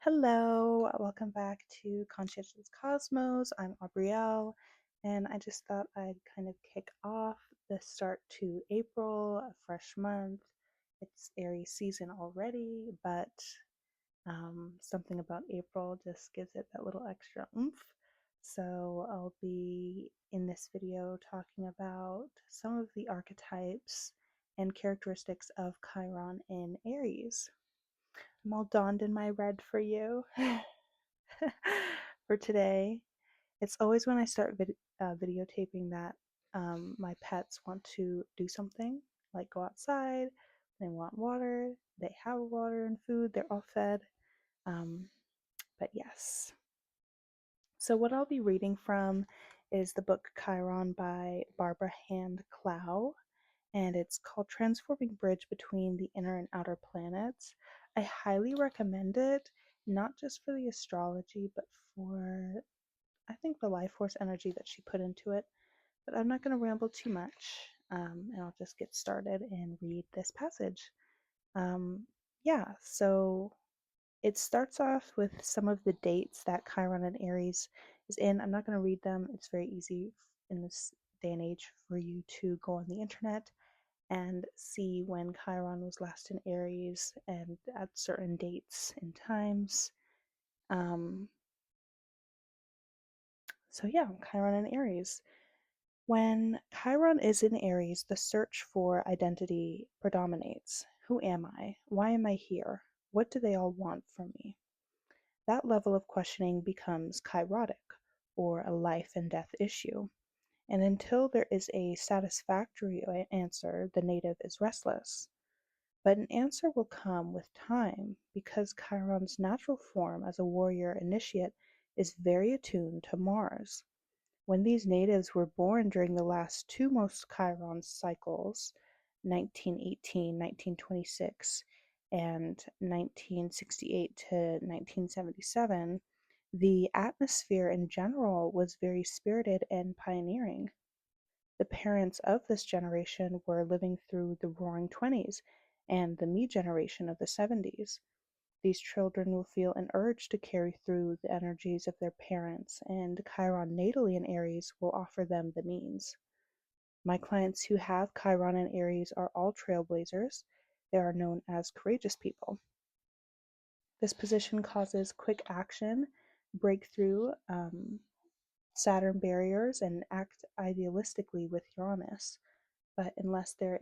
Hello, welcome back to Conscientious Cosmos. I'm Aubrielle, and I just thought I'd kind of kick off the start to April, a fresh month. It's Aries season already, but something about April just gives it that little extra oomph. So I'll be in this video talking about some of the archetypes and characteristics of Chiron in Aries. I'm all donned in my red for you for today. It's always when I start videotaping that my pets want to do something, like go outside, they want water, they have water and food, they're all fed. But yes. So, what I'll be reading from is the book Chiron by Barbara Hand Clow, and it's called Transforming Bridge Between the Inner and Outer Planets. I highly recommend it, not just for the astrology, but for, I think, the life force energy that she put into it. But I'm not going to ramble too much, and I'll just get started and read this passage. So it starts off with some of the dates that Chiron and Aries is in. I'm not going to read them. It's very easy in this day and age for you to go on the internet and see when Chiron was last in Aries and at certain dates and times. Um, Chiron and Aries. When Chiron is in Aries, the search for identity predominates. Who am I? Why am I here? What do they all want from me? That level of questioning becomes chirotic, or a life and death issue. And until there is a satisfactory answer, the native is restless. But an answer will come with time because Chiron's natural form as a warrior initiate is very attuned to Mars. When these natives were born during the last two most Chiron cycles, 1918, 1926, and 1968 to 1977, the atmosphere in general was very spirited and pioneering. The parents of this generation were living through the Roaring Twenties and the me generation of the 70s. These children will feel an urge to carry through the energies of their parents, and Chiron natally in Aries will offer them the means. My clients who have Chiron in Aries are all trailblazers. They are known as courageous people. This position causes quick action, breakthrough, Saturn barriers, and act idealistically with Uranus. But unless there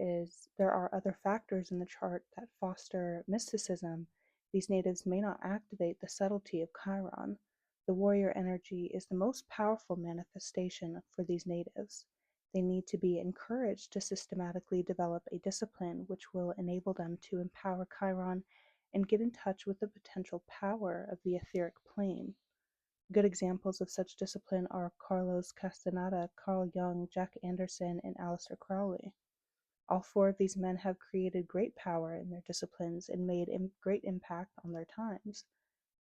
are other factors in the chart that foster mysticism, these natives may not activate the subtlety of Chiron. The warrior energy is the most powerful manifestation for these natives. They need to be encouraged to systematically develop a discipline which will enable them to empower Chiron and get in touch with the potential power of the etheric plane. Good examples of such discipline are Carlos Castaneda, Carl Jung, Jack Anderson, and Aleister Crowley. All four of these men have created great power in their disciplines and made great impact on their times.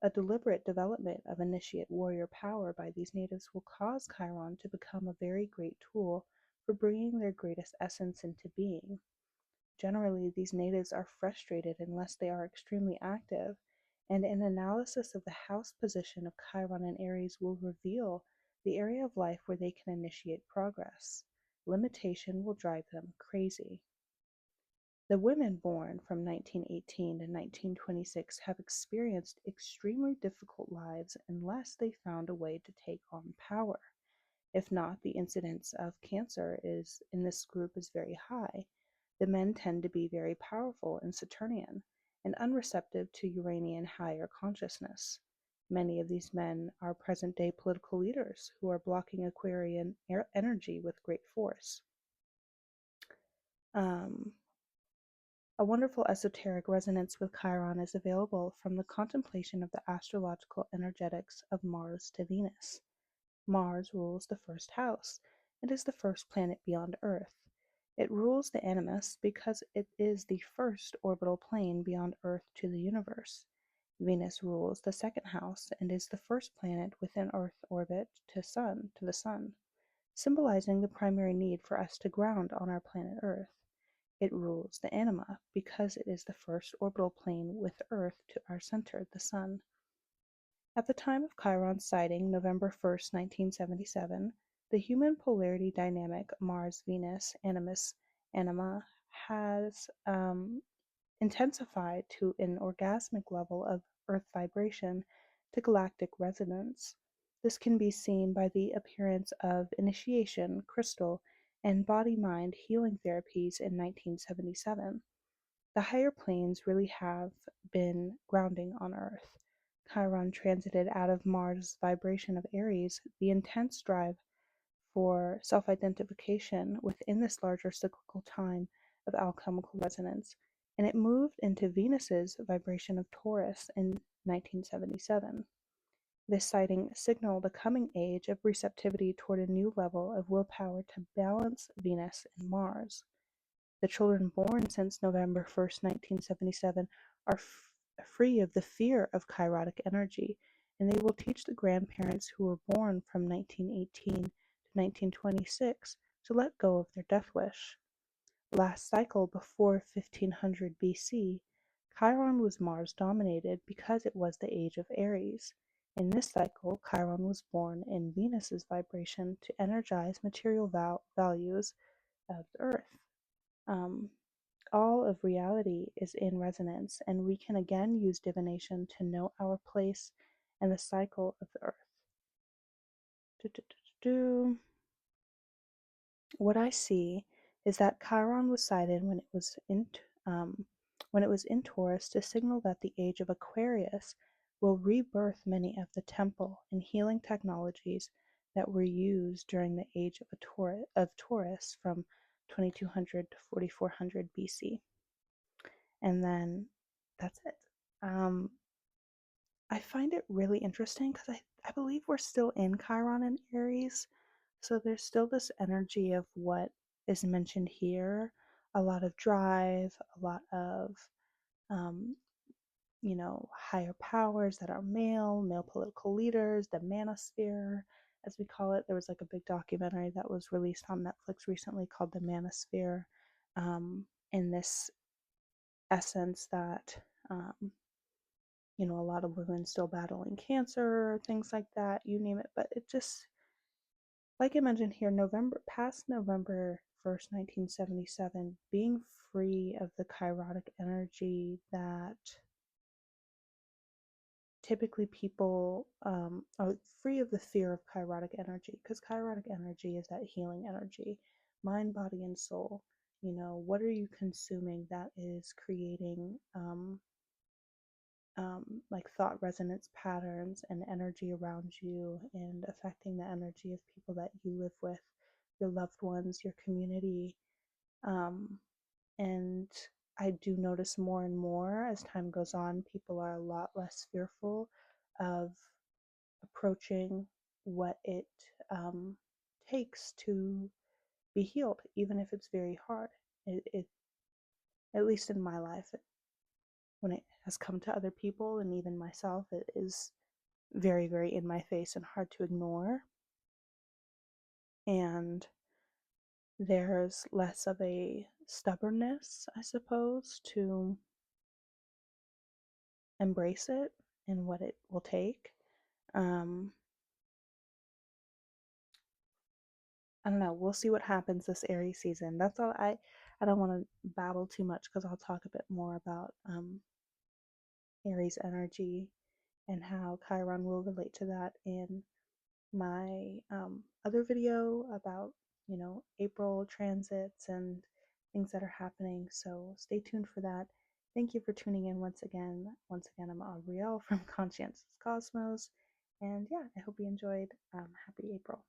A deliberate development of initiate warrior power by these natives will cause Chiron to become a very great tool for bringing their greatest essence into being. Generally, these natives are frustrated unless they are extremely active, and an analysis of the house position of Chiron and Aries will reveal the area of life where they can initiate progress. Limitation will drive them crazy. The women born from 1918 to 1926 have experienced extremely difficult lives unless they found a way to take on power. If not, the incidence of cancer is in this group is very high. The men tend to be very powerful and Saturnian and unreceptive to Uranian higher consciousness. Many of these men are present day political leaders who are blocking Aquarian energy with great force. A wonderful esoteric resonance with Chiron is available from the contemplation of the astrological energetics of Mars to Venus. Mars rules the first house and is the first planet beyond Earth. It rules the animus because it is the first orbital plane beyond Earth to the universe. Venus rules the second house and is the first planet within Earth orbit to the sun, symbolizing the primary need for us to ground on our planet Earth. It rules the anima because it is the first orbital plane with Earth to our center, the sun. At the time of Chiron's sighting, November 1st, 1977, the human polarity dynamic Mars-Venus anima has intensified to an orgasmic level of Earth vibration to galactic resonance. This can be seen by the appearance of initiation, crystal, and body-mind healing therapies in 1977. The higher planes really have been grounding on Earth. Chiron transited out of Mars' vibration of Aries, the intense drive for self-identification within this larger cyclical time of alchemical resonance, and it moved into Venus's vibration of Taurus in 1977. This sighting signaled a coming age of receptivity toward a new level of willpower to balance Venus and Mars. The children born since November 1st, 1977 are free of the fear of chirotic energy, and they will teach the grandparents who were born from 1918 to 1926 to let go of their death wish. Last cycle before 1500 BC, Chiron was Mars dominated because it was the age of Aries. In this cycle, Chiron was born in Venus's vibration to energize material values of the Earth. Um, all of reality is in resonance, and we can again use divination to know our place and the cycle of the Earth. What I see is that Chiron was sighted when it was in Taurus to signal that the age of Aquarius will rebirth many of the temple and healing technologies that were used during the age of Taurus from 2200 to 4400 BC. And then that's it. I find it really interesting because I believe we're still in Chiron and Aries. So there's still this energy of what is mentioned here, a lot of drive, a lot of, um, higher powers that are male political leaders, the manosphere, as we call it. There was like a big documentary that was released on Netflix recently called The Manosphere, in this essence that, a lot of women still battling cancer, things like that, you name it. But it just, like I mentioned here, past November 1st, 1977, being free of the chirotic energy that typically people are free of the fear of chirotic energy, because chirotic energy is that healing energy, mind, body, and soul. What are you consuming that is creating like thought resonance patterns and energy around you and affecting the energy of people that you live with, your loved ones, your community. And I do notice more and more as time goes on, people are a lot less fearful of approaching what it takes to be healed, even if it's very hard. It at least in my life, when it has come to other people and even myself, it is very, very in my face and hard to ignore. And there's less of a stubbornness, I suppose, to embrace it and what it will take. I don't know. We'll see what happens this Aries season. That's all. I don't want to babble too much because I'll talk a bit more about Aries energy and how Chiron will relate to that in my other video about, April transits and things that are happening. So stay tuned for that. Thank you for tuning in once again. Once again, I'm Auriel from Conscientious Cosmos. And yeah, I hope you enjoyed. Happy April.